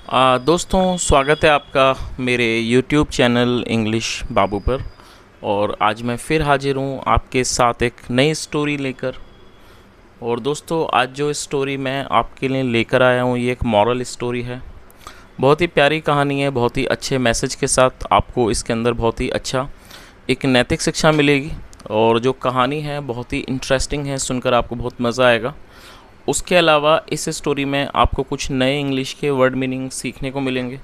दोस्तों, स्वागत है आपका मेरे YouTube चैनल इंग्लिश बाबू पर। और आज मैं फिर हाजिर हूँ आपके साथ एक नई स्टोरी लेकर। और दोस्तों, आज जो स्टोरी मैं आपके लिए लेकर आया हूँ ये एक मॉरल स्टोरी है। बहुत ही प्यारी कहानी है, बहुत ही अच्छे मैसेज के साथ। आपको इसके अंदर बहुत ही अच्छा एक नैतिक शिक्षा मिलेगी। और जो कहानी है बहुत ही इंटरेस्टिंग है, सुनकर आपको बहुत मज़ा आएगा। उसके अलावा इस स्टोरी में आपको कुछ नए इंग्लिश के वर्ड मीनिंग सीखने को मिलेंगे,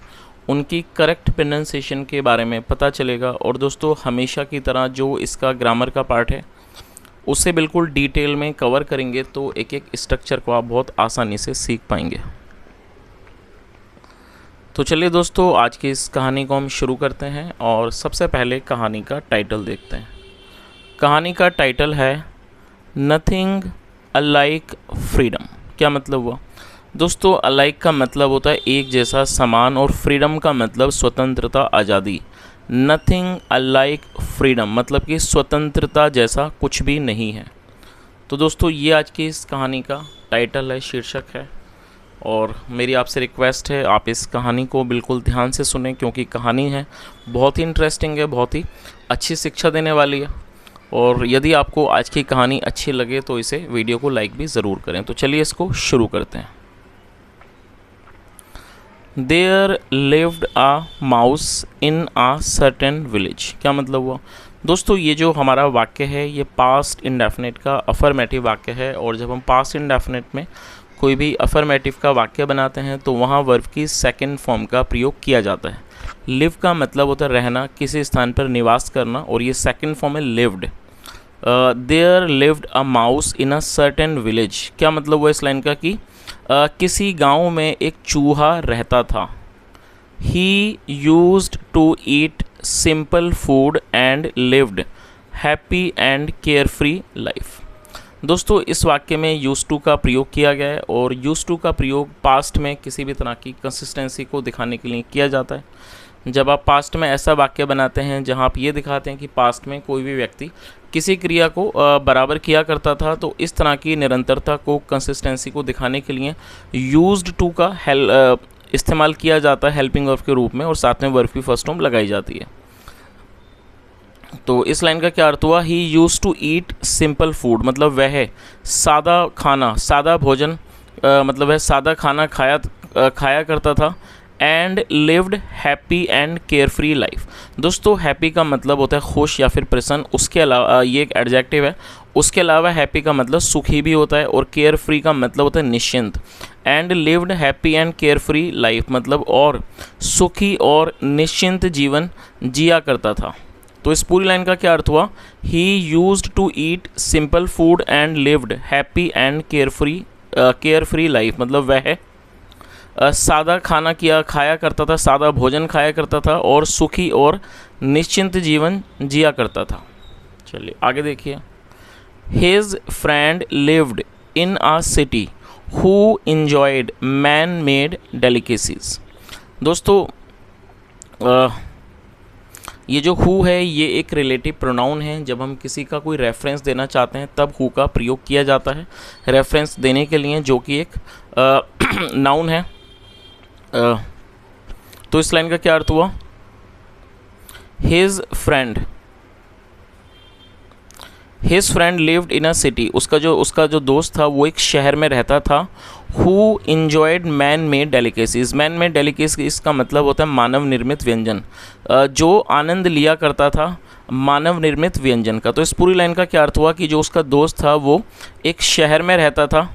उनकी करेक्ट प्रोनाउंसिएशन के बारे में पता चलेगा। और दोस्तों, हमेशा की तरह जो इसका ग्रामर का पार्ट है उसे बिल्कुल डिटेल में कवर करेंगे, तो एक एक स्ट्रक्चर को आप बहुत आसानी से सीख पाएंगे। तो चलिए दोस्तों, आज की इस कहानी को हम शुरू करते हैं। और सबसे पहले कहानी का टाइटल देखते हैं। कहानी का टाइटल है नथिंग अलाइक फ्रीडम। क्या मतलब हुआ दोस्तों? अलाइक का मतलब होता है एक जैसा, समान, और फ्रीडम का मतलब स्वतंत्रता, आज़ादी। नथिंग अलाइक फ्रीडम मतलब कि स्वतंत्रता जैसा कुछ भी नहीं है। तो दोस्तों, ये आज की इस कहानी का टाइटल है, शीर्षक है। और मेरी आपसे रिक्वेस्ट है, आप इस कहानी को बिल्कुल ध्यान से सुनें, क्योंकि कहानी है बहुत ही इंटरेस्टिंग है, बहुत ही अच्छी शिक्षा देने वाली है। और यदि आपको आज की कहानी अच्छी लगे तो इसे वीडियो को लाइक भी ज़रूर करें। तो चलिए इसको शुरू करते हैं। There lived a mouse in a certain village. क्या मतलब हुआ दोस्तों? ये जो हमारा वाक्य है ये पास्ट इंडेफिनिट का अफर्मेटिव वाक्य है। और जब हम पास्ट इंडेफिनिट में कोई भी अफर्मेटिव का वाक्य बनाते हैं तो वहाँ वर्ब की सेकंड फॉर्म का प्रयोग किया जाता है। लिव का मतलब होता है रहना, किसी स्थान पर निवास करना, और ये सेकंड फॉर्म है lived. There lived a mouse in a certain village. क्या मतलब हुआ इस लाइन का कि किसी गांव में एक चूहा रहता था। He used to eat simple food and lived happy and carefree life. दोस्तों, इस वाक्य में यूज टू का प्रयोग किया गया है। और यूज टू का प्रयोग पास्ट में किसी भी तरह की कंसिस्टेंसी को दिखाने के लिए किया जाता है। जब आप पास्ट में ऐसा वाक्य बनाते हैं जहां आप ये दिखाते हैं कि पास्ट में कोई भी व्यक्ति किसी क्रिया को बराबर किया करता था, तो इस तरह की निरंतरता को, कंसिस्टेंसी को दिखाने के लिए यूज्ड टू का इस्तेमाल किया जाता है हेल्पिंग वर्ब के रूप में, और साथ में वर्ब की फर्स्ट फॉर्म लगाई जाती है। तो इस लाइन का क्या अर्थ हुआ? He used to eat simple food मतलब वह सादा खाना, सादा भोजन मतलब वह सादा खाना खाया करता था। And lived happy and carefree life. दोस्तों, हैप्पी का मतलब होता है खुश या फिर प्रसन्न। उसके अलावा ये एक एडजेक्टिव है। उसके अलावा हैप्पी का मतलब सुखी भी होता है, और केयर फ्री का मतलब होता है निश्चिंत। And lived happy and carefree life मतलब और सुखी और निश्चिंत जीवन जिया करता था। तो इस पूरी लाइन का क्या अर्थ हुआ? He used to eat simple food and lived happy and carefree life मतलब वह सादा खाना खाया करता था, सादा भोजन खाया करता था, और सुखी और निश्चिंत जीवन जिया करता था। चलिए आगे देखिए। His friend lived in a city who enjoyed man made delicacies. दोस्तों, ये जो हु है ये एक रिलेटिव प्रोनाउन है। जब हम किसी का कोई रेफरेंस देना चाहते हैं तब हु का प्रयोग किया जाता है रेफरेंस देने के लिए, जो कि एक नाउन है। तो इस लाइन का क्या अर्थ हुआ? His friend lived in a city. उसका जो दोस्त था वो एक शहर में रहता था। Who enjoyed man made delicacies. Man made delicacies का मतलब होता है मानव निर्मित व्यंजन, जो आनंद लिया करता था मानव निर्मित व्यंजन का। तो इस पूरी लाइन का क्या अर्थ हुआ कि जो उसका दोस्त था वो एक शहर में रहता था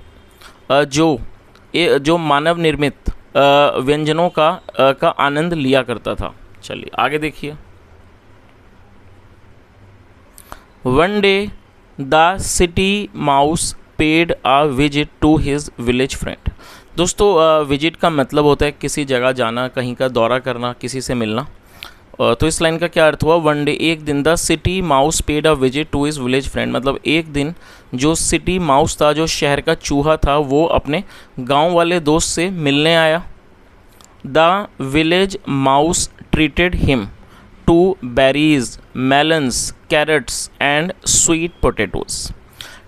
जो मानव निर्मित व्यंजनों का आनंद लिया करता था। चलिए आगे देखिए। One day the city mouse paid a visit to his village friend. दोस्तों, विजिट का मतलब होता है किसी जगह जाना, कहीं का दौरा करना, किसी से मिलना। तो इस लाइन का क्या अर्थ हुआ? वन डे एक दिन, the city mouse paid a visit to his village friend मतलब एक दिन जो सिटी माउस था, जो शहर का चूहा था, वो अपने गांव वाले दोस्त से मिलने आया। The village mouse treated him to berries, melons, carrots and sweet potatoes.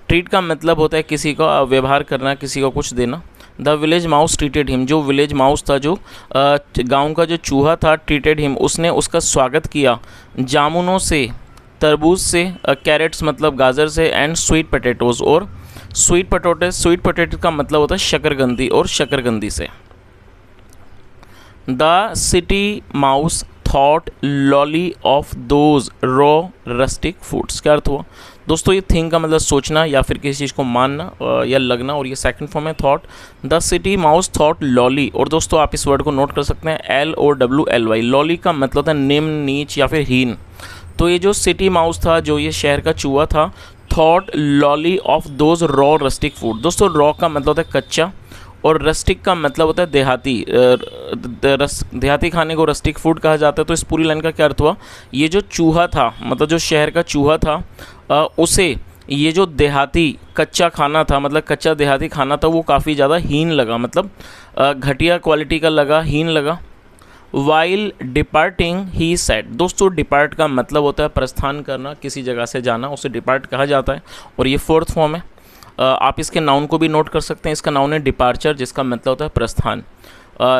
Treat का मतलब होता है किसी का व्यवहार करना, किसी को कुछ देना। The village mouse treated him, जो विलेज माउस था, जो गांव का जो चूहा था, ट्रीटेड हिम, उसने उसका स्वागत किया जामुनों से, तरबूज से, कैरेट्स मतलब गाजर से, एंड स्वीट पोटैटोज़, और स्वीट पोटैटो का मतलब होता है शकरकंदी, और शकरकंदी से। The city mouse thought lolly of those raw rustic foods. क्या अर्थ हुआ दोस्तों? ये थिंक का मतलब सोचना या फिर किसी चीज़ को मानना या लगना, और ये सेकंड फॉर्म है thought. The city mouse thought lolly, और दोस्तों आप इस वर्ड को नोट कर सकते हैं, LOWLY। लॉली का मतलब होता है निम्न, नीच या फिर हीन। तो ये जो सिटी माउस था, जो ये शहर का चूहा था, thought lolly of those raw rustic food. दोस्तों रॉ का मतलब होता है कच्चा, और रस्टिक का मतलब होता है देहाती। देहाती खाने को रस्टिक फूड कहा जाता है। तो इस पूरी लाइन का क्या अर्थ हुआ? ये जो चूहा था, मतलब जो शहर का चूहा था, उसे ये जो देहाती कच्चा खाना था, मतलब कच्चा देहाती खाना था, वो काफ़ी ज़्यादा हीन लगा, मतलब घटिया क्वालिटी का लगा, हीन लगा। While departing he said. दोस्तों डिपार्ट का मतलब होता है प्रस्थान करना, किसी जगह से जाना, उसे डिपार्ट कहा जाता है, और ये फोर्थ फॉर्म है। आप इसके नाउन को भी नोट कर सकते हैं। इसका नाउन है डिपार्चर, जिसका मतलब होता है प्रस्थान,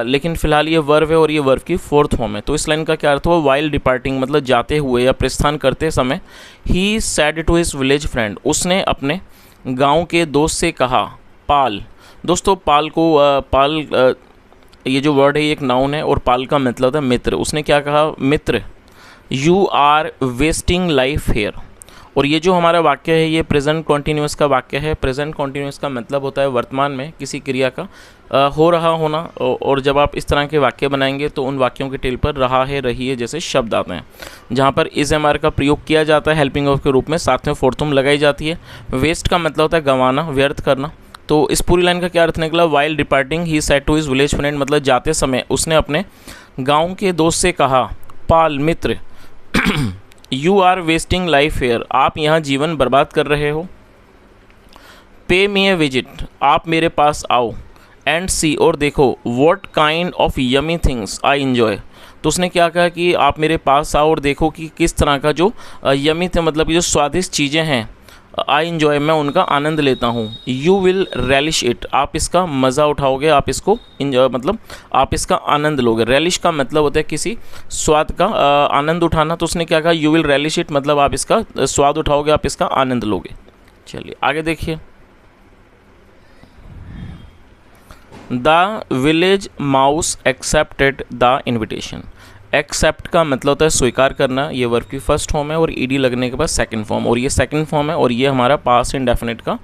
लेकिन फिलहाल ये वर्ब है, और ये वर्ब की फोर्थ फॉर्म है। तो इस लाइन का क्या अर्थ हुआ? वाइल डिपार्टिंग मतलब जाते हुए या प्रस्थान करते समय। He said to his village friend, उसने अपने गांव के दोस्त से कहा। पाल, दोस्तों पाल को ये जो वर्ड है ये एक नाउन है, और पाल का मतलब होता है मित्र। उसने क्या कहा? मित्र, you are wasting life here. और ये जो हमारा वाक्य है ये प्रेजेंट कॉन्टीन्यूअस का वाक्य है। प्रेजेंट कॉन्टीन्यूअस का मतलब होता है वर्तमान में किसी क्रिया का हो रहा होना, और जब आप इस तरह के वाक्य बनाएंगे तो उन वाक्यों के टेल पर रहा है, रही है जैसे शब्द आते हैं, जहाँ पर इज एम आर का प्रयोग किया जाता है हेल्पिंग ऑफ के रूप में, साथ में फोर्थुम लगाई जाती है। वेस्ट का मतलब होता है गंवाना, व्यर्थ करना। तो इस पूरी लाइन का क्या अर्थ निकला? While departing he said to his village friend, मतलब जाते समय उसने अपने गाँव के दोस्त से कहा, पाल मित्र, you are wasting life here, आप यहाँ जीवन बर्बाद कर रहे हो। पे मी ए विजिट, आप मेरे पास आओ। एंड सी, और देखो, what kind of yummy things I enjoy. तो उसने क्या कहा कि आप मेरे पास आओ और देखो कि किस तरह का जो यमी थे, मतलब कि जो स्वादिष्ट चीज़ें हैं, आई इन्जॉय, मैं उनका आनंद लेता हूँ। यू विल रेलिश इट, आप इसका मज़ा उठाओगे, आप इसको इन्जॉय मतलब आप इसका आनंद लोगे। रेलिश का मतलब होता है किसी स्वाद का आनंद उठाना। तो उसने क्या कहा? यू विल रेलिश इट, मतलब आप इसका स्वाद उठाओगे, आप इसका आनंद लोगे। चलिए आगे देखिए। The village mouse accepted the invitation. Accept का मतलब होता है स्वीकार करना, ये वर्ब की फर्स्ट फॉर्म है, और ईडी लगने के बाद सेकंड फॉर्म, और ये सेकंड फॉर्म है, और ये हमारा पास्ट इंडेफिनिट का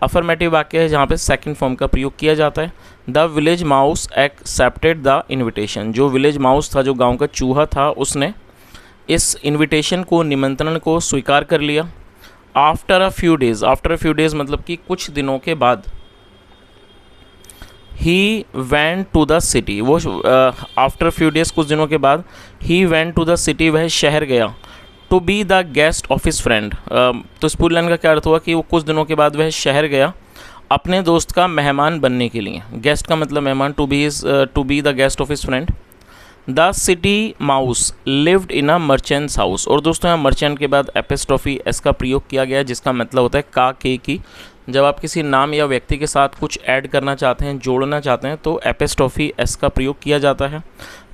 अफर्मेटिव वाक्य है जहाँ पे सेकंड फॉर्म का प्रयोग किया जाता है। The village mouse accepted the invitation, जो विलेज माउस था, जो गांव का चूहा था, उसने इस इन्विटेशन को, निमंत्रण को स्वीकार कर लिया। आफ्टर अ फ्यू डेज़ मतलब कि कुछ दिनों के बाद। He went to the city, वो आफ्टर फ्यू डेज़ कुछ दिनों के बाद, he went to the city, वह शहर गया। To be the guest of his friend, तो इस पूरी लाइन का क्या अर्थ हुआ कि वो कुछ दिनों के बाद वह शहर गया अपने दोस्त का मेहमान बनने के लिए। गेस्ट का मतलब मेहमान, to be the guest of his friend. The city mouse lived in a merchant's house, और दोस्तों यहाँ मर्चेंट के बाद एपिस्ट्रोफी एस का प्रयोग किया गया, जिसका मतलब होता है का, के की। जब आप किसी नाम या व्यक्ति के साथ कुछ ऐड करना चाहते हैं, जोड़ना चाहते हैं, तो एपिस्ट्रोफी एस का प्रयोग किया जाता है।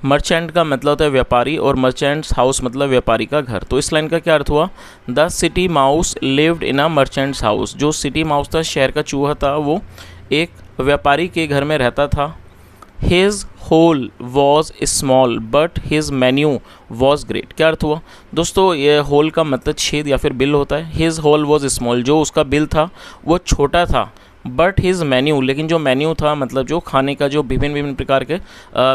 मर्चेंट का मतलब होता है व्यापारी, और मर्चेंट्स हाउस मतलब व्यापारी का घर। तो इस लाइन का क्या अर्थ हुआ? The city mouse lived in a merchant's house, जो सिटी माउस था, शहर का चूहा था, वो एक व्यापारी के घर में रहता था। His whole was small but his menu was great. क्या अर्थ हुआ दोस्तों? ये होल का मतलब छेद या फिर बिल होता है। हिज होल वॉज स्मॉल, जो उसका बिल था वो छोटा था। बट हिज मेन्यू, लेकिन जो मेन्यू था, मतलब जो खाने का जो विभिन्न प्रकार के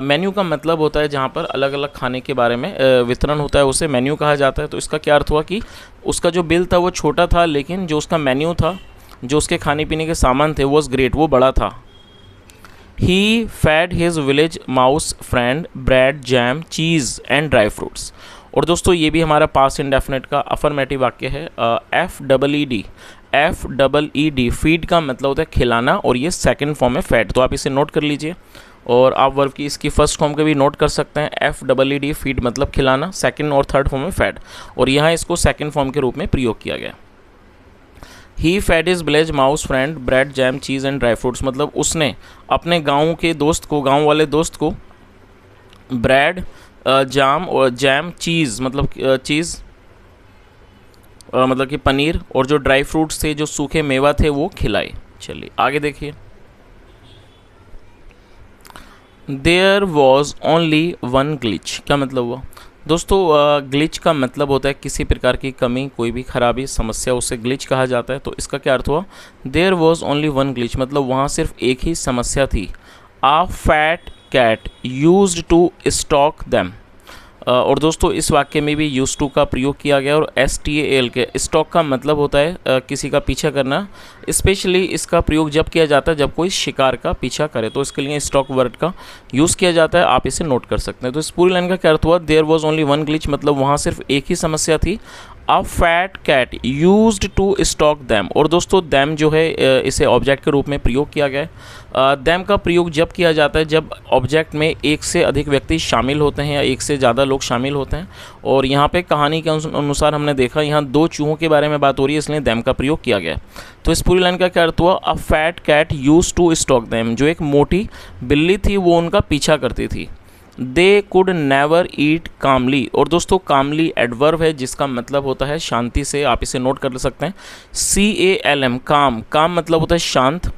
मेन्यू का मतलब होता है जहाँ पर अलग अलग खाने के बारे में वितरण होता है, उसे मेन्यू कहा जाता है। तो इसका क्या अर्थ हुआ कि उसका जो बिल था वो छोटा था, लेकिन जो उसका मेन्यू था, जो उसके खाने पीने के सामान थे, वॉज ग्रेट, वो बड़ा था। He fed his village mouse friend bread, jam, cheese and dry fruits. और दोस्तों ये भी हमारा पास्ट इंडेफिनिट का अफर्मेटिव वाक्य है। FEED, फीड का मतलब होता है खिलाना, और ये सेकंड फॉर्म है फैड। तो आप इसे नोट कर लीजिए, और आप वर्ब की इसकी फर्स्ट फॉर्म के भी नोट कर सकते हैं। FEED, फीड मतलब खिलाना, सेकंड और थर्ड फॉर्म में फैड, और यहाँ इसको सेकंड फॉर्म के रूप में प्रयोग किया गया। He fed his village mouse friend bread jam cheese and dry fruits, मतलब उसने अपने गाँव के दोस्त को, गाँव वाले दोस्त को ब्रेड, जाम और जैम, चीज़ मतलब चीज़ मतलब कि पनीर, और जो ड्राई फ्रूट्स थे, जो सूखे मेवा थे, वो खिलाए। चलिए आगे देखिए। There was only one glitch, क्या मतलब हुआ दोस्तों? ग्लिच का मतलब होता है किसी प्रकार की कमी, कोई भी खराबी, समस्या, उसे ग्लिच कहा जाता है। तो इसका क्या अर्थ हुआ? There was only one glitch, मतलब वहाँ सिर्फ एक ही समस्या थी। A fat cat used to stalk them, और दोस्तों इस वाक्य में भी यूज टू का प्रयोग किया गया, और STAL के स्टॉक का मतलब होता है किसी का पीछा करना। स्पेशली इसका प्रयोग जब किया जाता है जब कोई शिकार का पीछा करे, तो इसके लिए स्टॉक वर्ड का यूज़ किया जाता है, आप इसे नोट कर सकते हैं। तो इस पूरी लाइन का क्या अर्थ हुआ? There was only one glitch, मतलब वहाँ सिर्फ एक ही समस्या थी। A fat cat used to stalk them, और दोस्तों दैम जो है इसे ऑब्जेक्ट के रूप में प्रयोग किया गया है। दैम का प्रयोग जब किया जाता है जब ऑब्जेक्ट में एक से अधिक व्यक्ति शामिल होते हैं या एक से ज़्यादा लोग शामिल होते हैं। और यहाँ पे कहानी के अनुसार हमने देखा यहाँ 2 चूहों के बारे में बात हो रही है, इसलिए दैम का प्रयोग किया गया है। तो इस पूरी लाइन का क्या अर्थ हुआ? A fat cat used to stalk them, जो एक मोटी बिल्ली थी वो उनका पीछा करती थी। दे कुड नेवर ईट कामली, और दोस्तों कामली एडवर्ब है जिसका मतलब होता है शांति से, आप इसे नोट कर सकते हैं। CALM, काम, काम मतलब होता है शांत,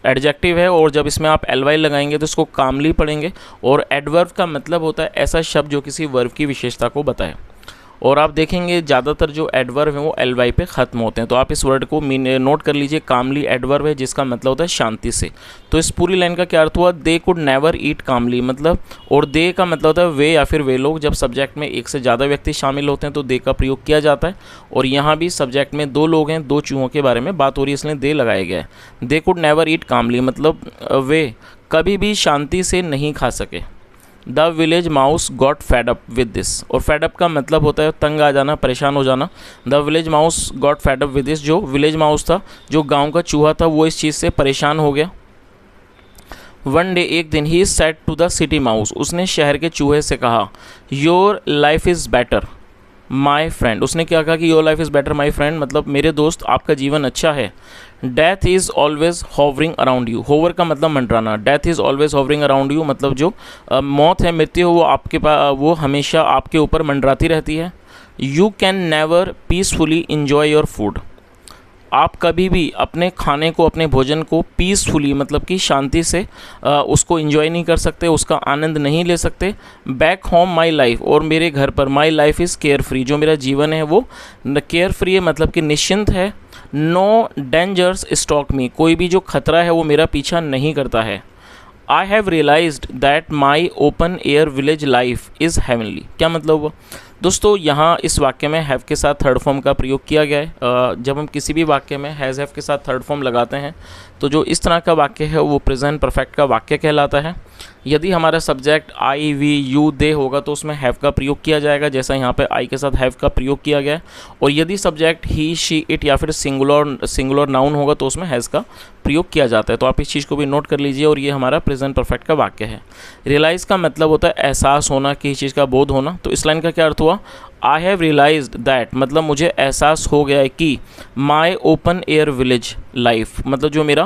एडजेक्टिव है, और जब इसमें आप ly लगाएंगे तो इसको कामली पढ़ेंगे। और एडवर्ब का मतलब होता है ऐसा शब्द जो किसी वर्ब की विशेषता को बताए। और आप देखेंगे ज़्यादातर जो एडवर्ब हैं वो ly पे ख़त्म होते हैं, तो आप इस वर्ड को नोट कर लीजिए। कामली एडवर्ब है जिसका मतलब होता है शांति से। तो इस पूरी लाइन का क्या अर्थ हुआ? दे कुड नेवर ईट कामली, मतलब, और दे का मतलब होता है वे या फिर वे लोग। जब सब्जेक्ट में एक से ज़्यादा व्यक्ति शामिल होते हैं तो दे का प्रयोग किया जाता है। और यहाँ भी सब्जेक्ट में 2 लोग हैं, 2 चूहों के बारे में बात हो रही है, इसलिए दे लगाया गया है। दे कुड नेवर ईट कामली मतलब वे कभी भी शांति से नहीं खा सके। The village mouse got fed up with this, और फेड अप का मतलब होता है तंग आ जाना, परेशान हो जाना। The village mouse got fed up with this, जो विलेज माउस था, जो गांव का चूहा था, वो इस चीज़ से परेशान हो गया। वन डे, एक दिन, he said to the city mouse, उसने शहर के चूहे से कहा, your life is better my friend, उसने क्या कहा कि your life is better my friend, मतलब मेरे दोस्त आपका जीवन अच्छा है। Death is always hovering around you, hover का मतलब मंडराना, death is always hovering around you मतलब जो मौत है, मृत्यु वो आपके पास, वो हमेशा आपके ऊपर मंडराती रहती है। You can never peacefully enjoy your food, आप कभी भी अपने खाने को, अपने भोजन को पीसफुली मतलब कि शांति से उसको एंजॉय नहीं कर सकते, उसका आनंद नहीं ले सकते। बैक होम माई लाइफ, और मेरे घर पर, my life is care free, जो मेरा जीवन है वो केयर फ्री है मतलब कि निश्चिंत है। नो डेंजर्स स्टॉक मी, कोई भी जो खतरा है वो मेरा पीछा नहीं करता है। I have realised that my open air village life is heavenly, क्या मतलब हुआ दोस्तों? यहाँ इस वाक्य में हैव के साथ थर्ड फॉर्म का प्रयोग किया गया है। जब हम किसी भी वाक्य में हैज़ हैव के साथ थर्ड फॉर्म लगाते हैं तो जो इस तरह का वाक्य है वो प्रेजेंट परफेक्ट का वाक्य कहलाता है। यदि हमारा सब्जेक्ट आई, वी, यू, दे होगा तो उसमें हैव का प्रयोग किया जाएगा, जैसा यहाँ पे आई के साथ हैव का प्रयोग किया गया है। और यदि सब्जेक्ट ही, शी, इट या फिर सिंगुलर नाउन होगा तो उसमें हैज़ का प्रयोग किया जाता है। तो आप इस चीज़ को भी नोट कर लीजिए। और ये हमारा प्रेजेंट परफेक्ट का वाक्य है। रियलाइज़ का मतलब होता है एहसास होना, किसी चीज़ का बोध होना। तो इस लाइन का क्या अर्थ हुआ? आई हैव रियलाइज्ड दैट मतलब मुझे एहसास हो गया है कि माई ओपन एयर विलेज लाइफ मतलब जो मेरा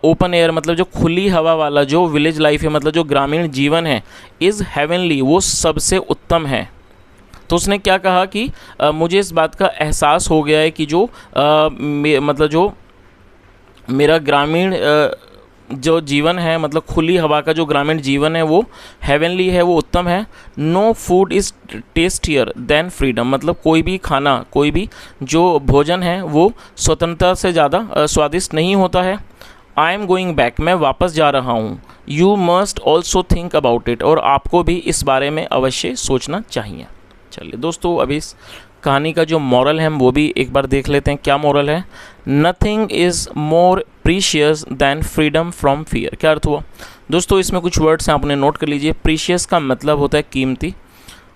ओपन एयर मतलब जो खुली हवा वाला जो विलेज लाइफ है मतलब जो ग्रामीण जीवन है, इज़ हेवनली, वो सबसे उत्तम है। तो उसने क्या कहा कि मुझे इस बात का एहसास हो गया है कि जो मतलब जो मेरा ग्रामीण जो जीवन है मतलब खुली हवा का जो ग्रामीण जीवन है वो हेवनली है, वो उत्तम है। No food is tastier than freedom मतलब कोई भी खाना, कोई भी जो भोजन है वो स्वतंत्रता से ज़्यादा स्वादिष्ट नहीं होता है। आई एम गोइंग बैक, मैं वापस जा रहा हूँ। You must also think about it, और आपको भी इस बारे में अवश्य सोचना चाहिए। चलिए दोस्तों, अभी इस कहानी का जो मॉरल है हम वो भी एक बार देख लेते हैं। क्या मॉरल है? Nothing is more precious than freedom from fear. क्या अर्थ हुआ दोस्तों? इसमें कुछ वर्ड्स हैं, आपने नोट कर लीजिए। प्रीशियस का मतलब होता है कीमती,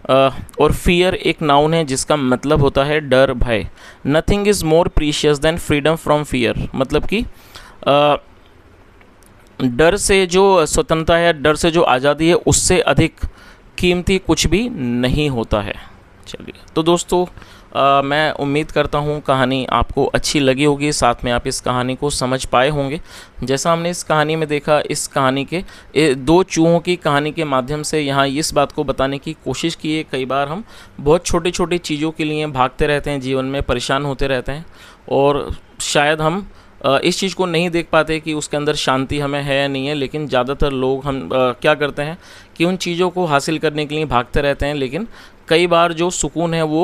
और फियर एक नाउन है जिसका मतलब होता है डर, भय। Nothing is more precious than freedom from fear मतलब कि डर से जो स्वतंत्रता है, डर से जो आज़ादी है, उससे अधिक कीमती कुछ भी नहीं होता है। चलिए तो दोस्तों, मैं उम्मीद करता हूँ कहानी आपको अच्छी लगी होगी, साथ में आप इस कहानी को समझ पाए होंगे। जैसा हमने इस कहानी में देखा, इस कहानी के दो चूहों की कहानी के माध्यम से यहाँ इस बात को बताने की कोशिश की है, कई बार हम बहुत छोटी छोटी चीज़ों के लिए भागते रहते हैं, जीवन में परेशान होते रहते हैं और शायद हम इस चीज़ को नहीं देख पाते कि उसके अंदर शांति हमें है या नहीं है। लेकिन ज़्यादातर लोग हम क्या करते हैं कि उन चीज़ों को हासिल करने के लिए भागते रहते हैं, लेकिन कई बार जो सुकून है वो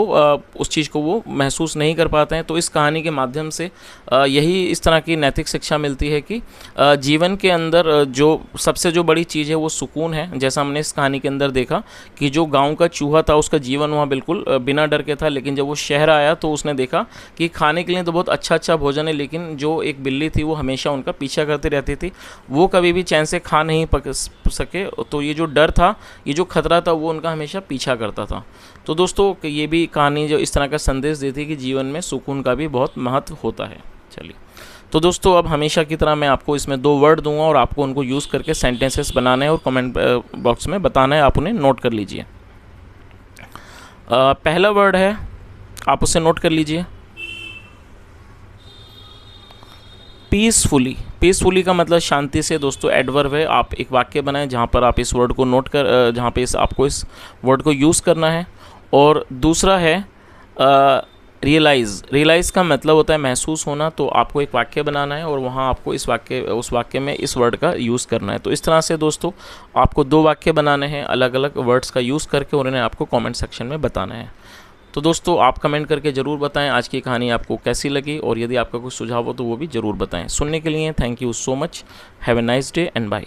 उस चीज़ को वो महसूस नहीं कर पाते हैं। तो इस कहानी के माध्यम से यही इस तरह की नैतिक शिक्षा मिलती है कि जीवन के अंदर जो सबसे जो बड़ी चीज़ है वो सुकून है। जैसा हमने इस कहानी के अंदर देखा कि जो गांव का चूहा था उसका जीवन वहाँ बिल्कुल बिना डर के था, लेकिन जब वो शहर आया तो उसने देखा कि खाने के लिए तो बहुत अच्छा अच्छा भोजन है, लेकिन जो एक बिल्ली थी वो हमेशा उनका पीछा करती रहती थी, वो कभी भी चैन से खा नहीं सके। तो ये जो डर था, ये जो खतरा था, वो उनका हमेशा पीछा करता था। तो दोस्तों ये भी कहानी जो इस तरह का संदेश देती है कि जीवन में सुकून का भी बहुत महत्व होता है। चलिए, तो दोस्तों अब हमेशा की तरह मैं आपको इसमें 2 वर्ड दूंगा और आपको उनको यूज़ करके सेंटेंसेस बनाने हैं और कमेंट बॉक्स में बताना है, आप उन्हें नोट कर लीजिए। पहला वर्ड है, आप उसे नोट कर लीजिए, पीसफुली। पीसफुली का मतलब शांति से। दोस्तों एडवर्ब है, आप एक वाक्य बनाएं जहाँ पर आप इस वर्ड को नोट कर जहाँ पे आपको इस वर्ड को यूज़ करना है। और दूसरा है रियलाइज़। रियलाइज़ का मतलब होता है महसूस होना। तो आपको एक वाक्य बनाना है और वहाँ आपको उस वाक्य में इस वर्ड का यूज़ करना है। तो इस तरह से दोस्तों आपको 2 वाक्य बनाने हैं अलग अलग वर्ड्स का यूज़ करके और उन्हें आपको कमेंट सेक्शन में बताना है। तो दोस्तों आप कमेंट करके ज़रूर बताएं आज की कहानी आपको कैसी लगी, और यदि आपका कुछ सुझाव हो तो वो भी ज़रूर बताएं। सुनने के लिए thank you so much. Have a nice day and bye.